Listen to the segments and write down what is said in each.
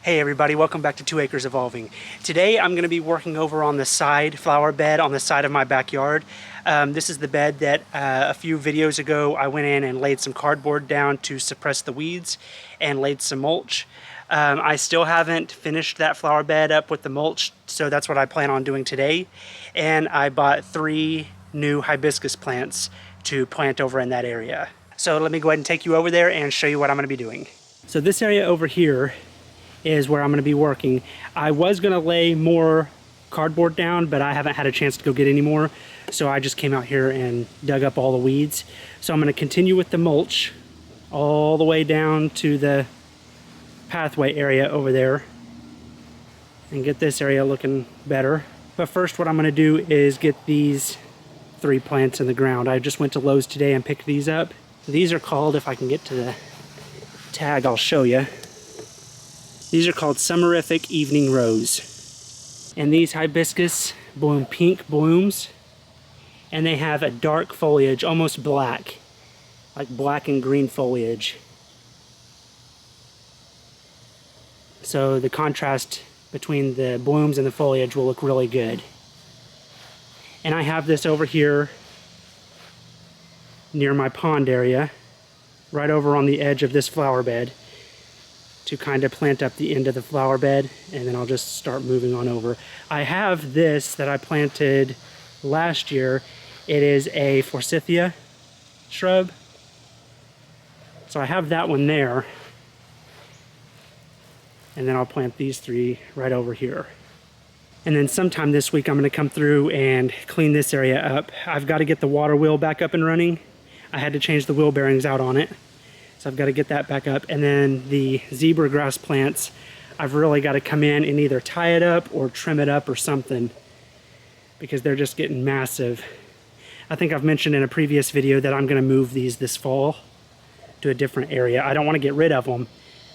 Hey everybody, welcome back to 2 Acres Evolving. Today I'm going to be working over on the side flower bed on the side of my backyard. This is the bed that a few videos ago I went in and laid some cardboard down to suppress the weeds and laid some mulch. I still haven't finished that flower bed up with the mulch, so that's what I plan on doing today. And I bought 3 new hibiscus plants to plant over in that area. So let me go ahead and take you over there and show you what I'm going to be doing. So this area over here is where I'm going to be working. I was going to lay more cardboard down, but I haven't had a chance to go get any more, so I just came out here and dug up all the weeds. So I'm going to continue with the mulch all the way down to the pathway area over there and get this area looking better. But first what I'm going to do is get these 3 plants in the ground. I just went to Lowe's today and picked these up. These are called, if I can get to the tag, I'll show you. These are called Summerific Evening Rose. And these hibiscus bloom pink blooms, and they have a dark foliage, almost black, like black and green foliage. So the contrast between the blooms and the foliage will look really good. And I have this over here near my pond area, right over on the edge of this flower bed, to kind of plant up the end of the flower bed, and then I'll just start moving on over. I have this that I planted last year. It is a forsythia shrub. So I have that one there. And then I'll plant these 3 right over here. And then sometime this week I'm going to come through and clean this area up. I've got to get the water wheel back up and running. I had to change the wheel bearings out on it. So I've got to get that back up. And then the zebra grass plants, I've really got to come in and either tie it up or trim it up or something, because they're just getting massive. I think I've mentioned in a previous video that I'm going to move these this fall to a different area. I don't want to get rid of them,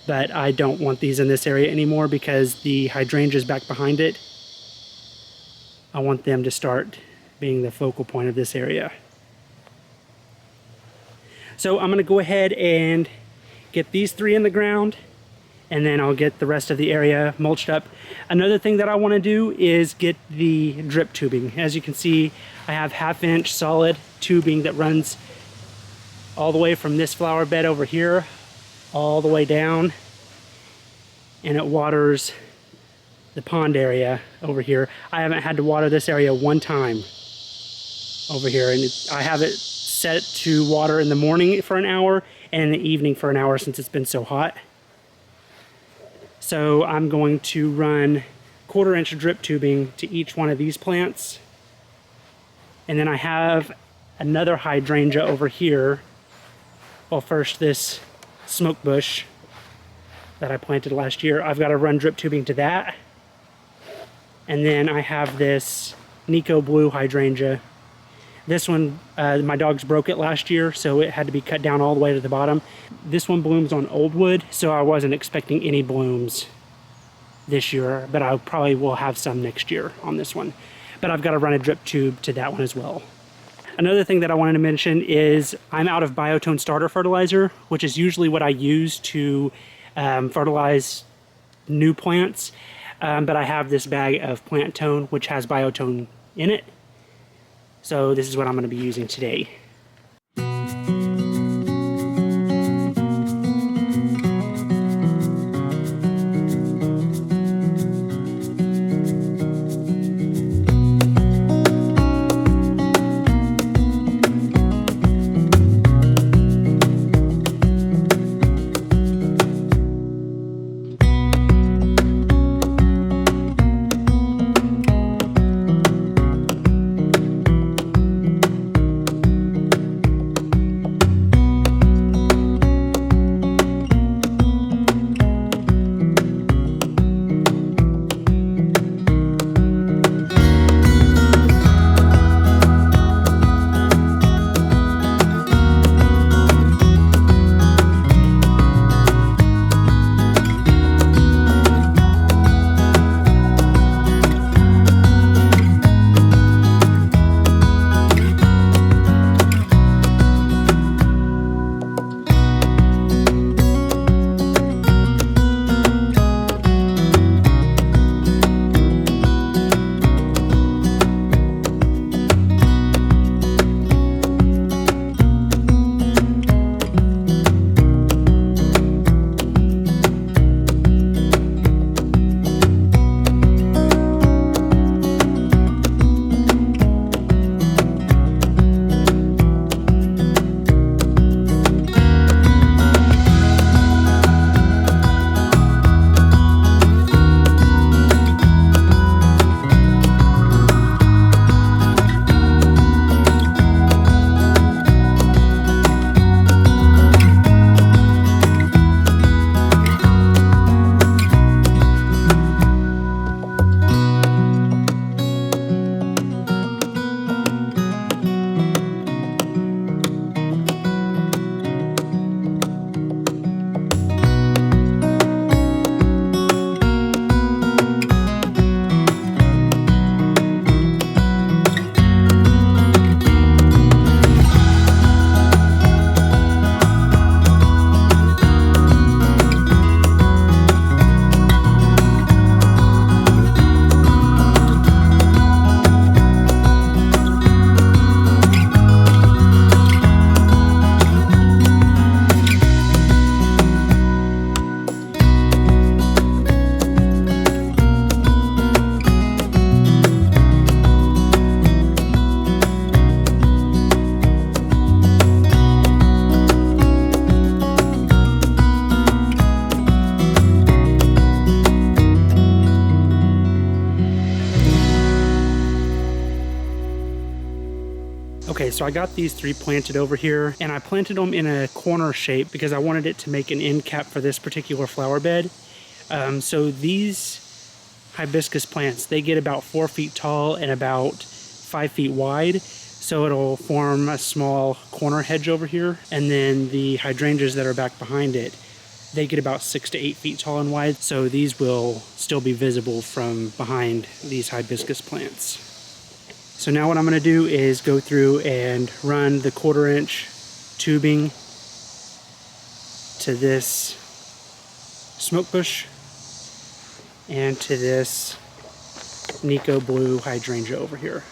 but I don't want these in this area anymore because the hydrangeas back behind it, I want them to start being the focal point of this area. So I'm going to go ahead and get these 3 in the ground, and then I'll get the rest of the area mulched up. Another thing that I want to do is get the drip tubing. As you can see, I have 1/2-inch solid tubing that runs all the way from this flower bed over here all the way down, and it waters the pond area over here. I haven't had to water this area one time over here, and I have it set to water in the morning for an hour and in the evening for an hour since it's been so hot. So I'm going to run 1/4-inch drip tubing to each one of these plants. And then I have another hydrangea over here. Well, first this smoke bush that I planted last year, I've got to run drip tubing to that. And then I have this Nico blue hydrangea. This one, my dogs broke it last year, so it had to be cut down all the way to the bottom. This one blooms on old wood, so I wasn't expecting any blooms this year, but I probably will have some next year on this one. But I've got to run a drip tube to that one as well. Another thing that I wanted to mention is I'm out of Biotone starter fertilizer, which is usually what I use to fertilize new plants. But I have this bag of Plant Tone, which has Biotone in it. So this is what I'm going to be using today. Okay, so I got these 3 planted over here, and I planted them in a corner shape because I wanted it to make an end cap for this particular flower bed. So these hibiscus plants, they get about 4 feet tall and about 5 feet wide. So it'll form a small corner hedge over here. And then the hydrangeas that are back behind it, they get about 6 to 8 feet tall and wide. So these will still be visible from behind these hibiscus plants. So now what I'm going to do is go through and run the 1/4 inch tubing to this smoke bush and to this Nico blue hydrangea over here.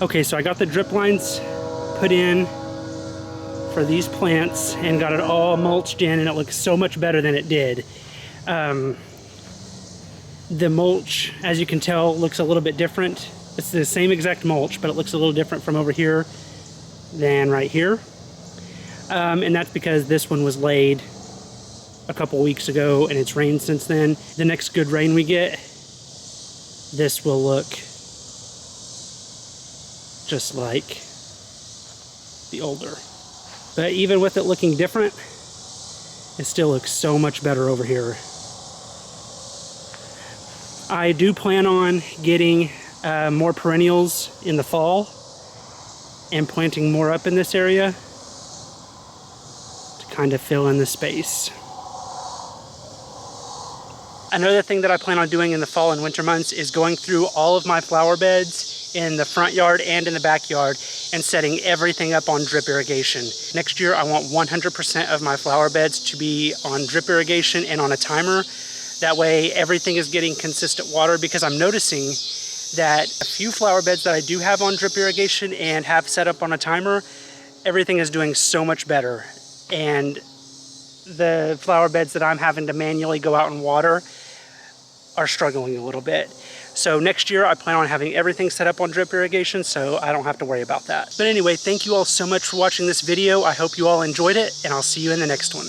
Okay, so I got the drip lines put in for these plants and got it all mulched in, and it looks so much better than it did. The mulch, as you can tell, looks a little bit different. It's the same exact mulch, but it looks a little different from over here than right here. And that's because this one was laid a couple weeks ago and it's rained since then. The next good rain we get, this will look just like the older. But even with it looking different, it still looks so much better over here. I do plan on getting more perennials in the fall and planting more up in this area to kind of fill in the space. Another thing that I plan on doing in the fall and winter months is going through all of my flower beds in the front yard and in the backyard and setting everything up on drip irrigation. Next year I want 100% of my flower beds to be on drip irrigation and on a timer. That way everything is getting consistent water, because I'm noticing that a few flower beds that I do have on drip irrigation and have set up on a timer, everything is doing so much better. And the flower beds that I'm having to manually go out and water are struggling a little bit. So next year I plan on having everything set up on drip irrigation, so I don't have to worry about that. But anyway, thank you all so much for watching this video. I hope you all enjoyed it, and I'll see you in the next one.